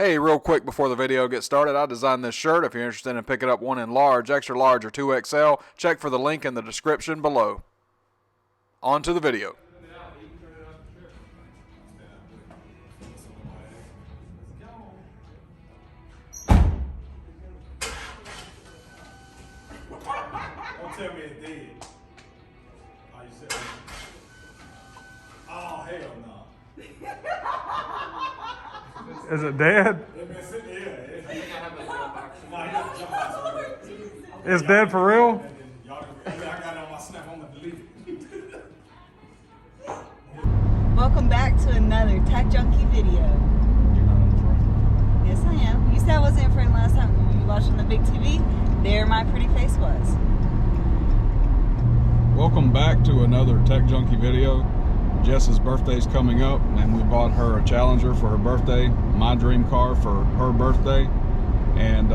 Hey, real quick before the video gets started, I designed this shirt. If you're interested in picking up one in large, extra large, or 2XL, check for the link in the description below. On to the video. Don't tell me it's dead. Oh, you said oh, hell no. Is it dead? It's dead for real? Welcome back to another Tech Junkie video. Yes, I am. You said I wasn't in front last time when you watched on the big TV. There my pretty face was. Welcome back to another Tech Junkie video. Jess's birthday's coming up and we bought her a Challenger for her birthday, my dream car for her birthday. And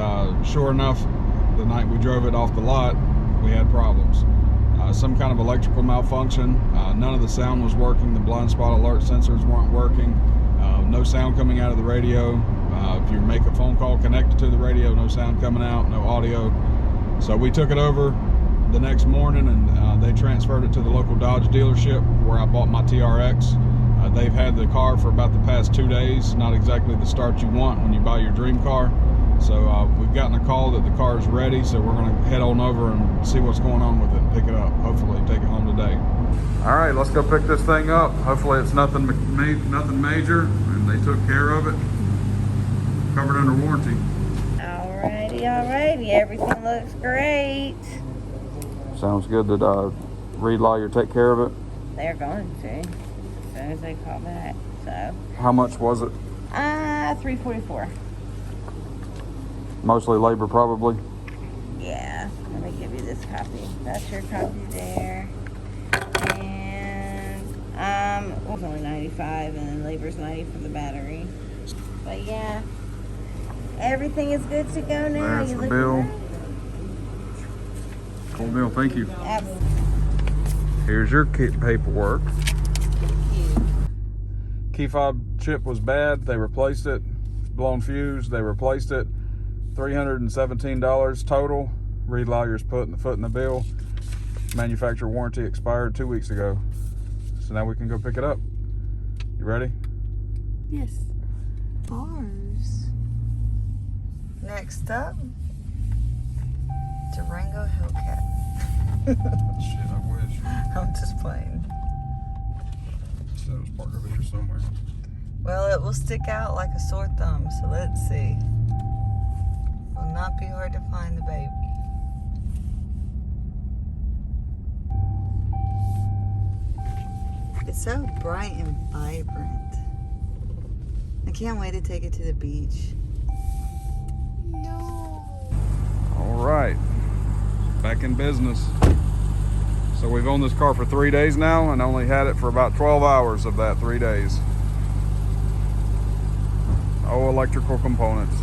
sure enough, the night we drove it off the lot, we had problems. Some kind of electrical malfunction. None of the sound was working. The blind spot alert sensors weren't working. No sound coming out of the radio. If you make a phone call connected to the radio, no sound coming out, no audio. So we took it over the next morning and they transferred it to the local Dodge dealership where I bought my TRX. They've had the car for about the past 2 days. Not exactly the start you want when you buy your dream car. So we've gotten a call that the car is ready, so we're going to head on over and see what's going on with it and pick it up. Hopefully take it home today. All right, let's go pick this thing up. Hopefully it's nothing major, and they took care of it. Covered under warranty. Alrighty, everything looks great. Sounds good. Did Reed Lawyer take care of it? They're going to, as soon as they call back. So. How much was it? $344. Mostly labor, probably. Yeah. Let me give you this copy. That's your copy there. And it was only $95, and then labor's $90 for the battery. But yeah, everything is good to go now. There's the bill. Cool deal. Thank you. Absolutely. Here's your kit paperwork. Key fob chip was bad. They replaced it. Blown fuse. They replaced it. $317 total. Reed Lawyer's putting the foot in the bill. Manufacturer warranty expired 2 weeks ago. So now we can go pick it up. You ready? Yes. Bars. Next up, Durango Hellcat. Shit, I wish. I'm just playing. Said it was parked over here somewhere. Well, it will stick out like a sore thumb, so let's see. Will not be hard to find the baby. It's so bright and vibrant. I can't wait to take it to the beach. No. All right, back in business. So we've owned this car for 3 days now and only had it for about 12 hours of that 3 days. Oh, electrical components.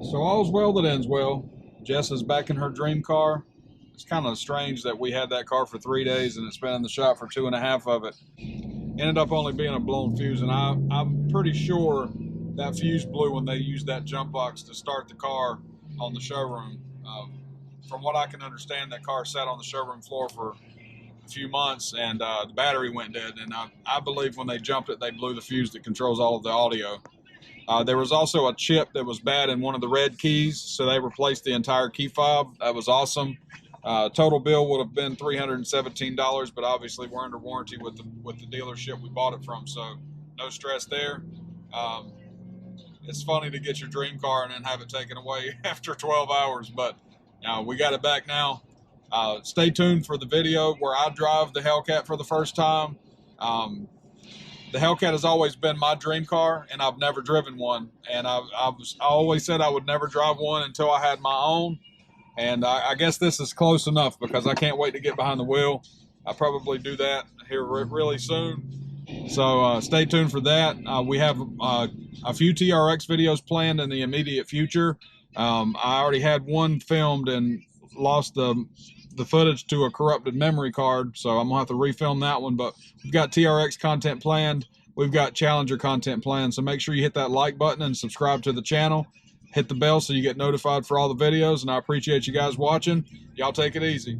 So all's well that ends well. Jess is back in her dream car. It's kind of strange that we had that car for 3 days and it's been in the shop for 2.5 of it. Ended up only being a blown fuse, and I'm pretty sure that fuse blew when they used that jump box to start the car on the showroom. From what I can understand, that car sat on the showroom floor for a few months and the battery went dead, and I believe when they jumped it, they blew the fuse that controls all of the audio. There was also a chip that was bad in one of the red keys, so they replaced the entire key fob. That was awesome. Total bill would have been $317, but obviously we're under warranty with the dealership we bought it from, so no stress there. It's funny to get your dream car and then have it taken away after 12 hours, but we got it back now. Stay tuned for the video where I drive the Hellcat for the first time. The Hellcat has always been my dream car, and I've never driven one. And I always said I would never drive one until I had my own. And I guess this is close enough because I can't wait to get behind the wheel. I'll probably do that here really soon. So stay tuned for that. We have a few TRX videos planned in the immediate future. I already had one filmed and lost the footage to a corrupted memory card, so I'm gonna have to refilm that one. But we've got TRX content planned. We've got Challenger content planned. So make sure you hit that like button and subscribe to the channel. Hit the bell so you get notified for all the videos, and I appreciate you guys watching. Y'all take it easy.